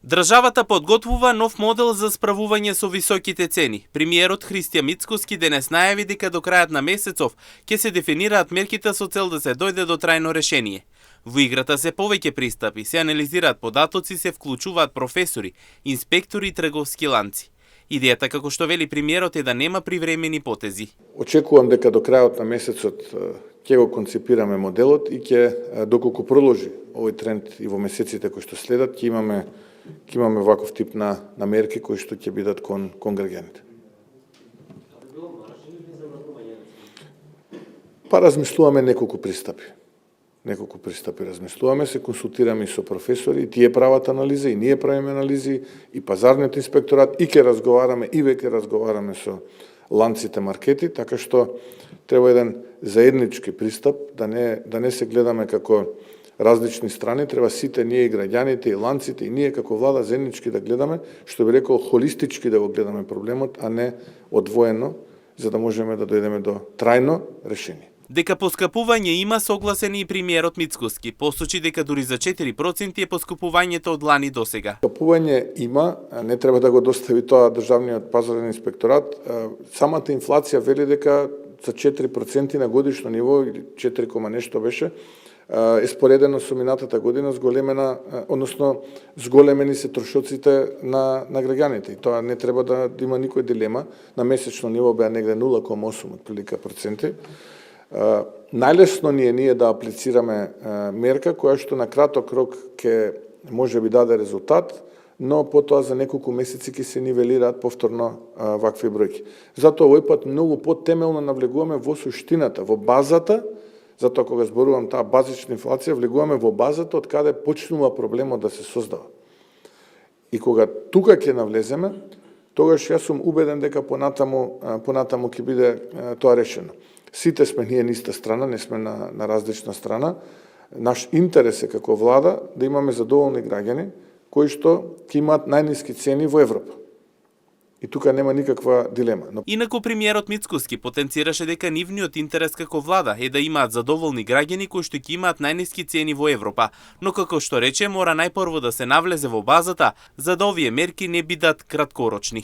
Државата подготвува нов модел за справување со високите цени. Премиерот Христијан Мицкоски денес најави дека до крајот на месецов ќе се дефинираат мерките со цел да се дојде до трајно решение. Во играта се повеќе пристапи, се анализираат податоци, се вклучуваат професори, инспектори и трговски ланци. Идејата, како што вели премиерот, е да нема привремени потези. Очекувам дека до крајот на месецот ќе го концепираме моделот и ќе, доколку продолжи овој тренд и во месеците кои што следат, ќе имаме ваков тип на мерки кои што ќе бидат кон граѓаните. Па размислуваме неколку пристапи. Размислуваме, се консултираме и со професори, и тие прават анализи, и ние правиме анализи, и пазарниот инспекторат, и ќе разговараме, и веќе разговараме со ланците маркети, така што треба еден заеднички пристап, да не се гледаме како различни страни, треба сите ние и граѓаните, и ланците, и ние како влада заеднички да гледаме, што би рекол холистички да го гледаме проблемот, а не одвоено, за да можеме да дојдеме до трајно решение. Дека поскапување има, согласен и премиерот Мицкоски. Посочи дека дури за 4% е поскапувањето од лани досега. Поскапување има, не треба да го достави тоа државниот пазарен инспекторат. Самата инфлација вели дека за 4% на годишно ниво, или 4, нешто беше, е споредено со минатата година зголемени се трошоците на граѓаните. И тоа не треба да има никој дилема. На месечно ниво беа негде 0,8 отприлика проценти. Најлесно ни е ние да аплицираме мерка која што на краток рок ќе може би даде резултат, но потоа за неколку месеци ќе се нивелираат повторно вакви бројки. Затоа овој пат многу потемелно навлегуваме во суштината, во базата, затоа кога зборувам таа базична инфлација, влегуваме во базата од каде почнува проблемот да се создава. И кога тука ќе навлеземе, тогаш јас сум убеден дека понатаму ќе биде тоа решено. Сите сме ние на иста страна, не сме на различна страна. Наш интерес е како влада да имаме задоволни граѓани кои што ќе имаат најниски цени во Европа. И тука нема никаква дилема. Инаку премиерот Мицкоски потенцираше дека нивниот интерес како влада е да имаат задоволни граѓани кои што ќе имаат најниски цени во Европа, но како што рече, мора најпрво да се навлезе во базата за да овие мерки не бидат краткорочни.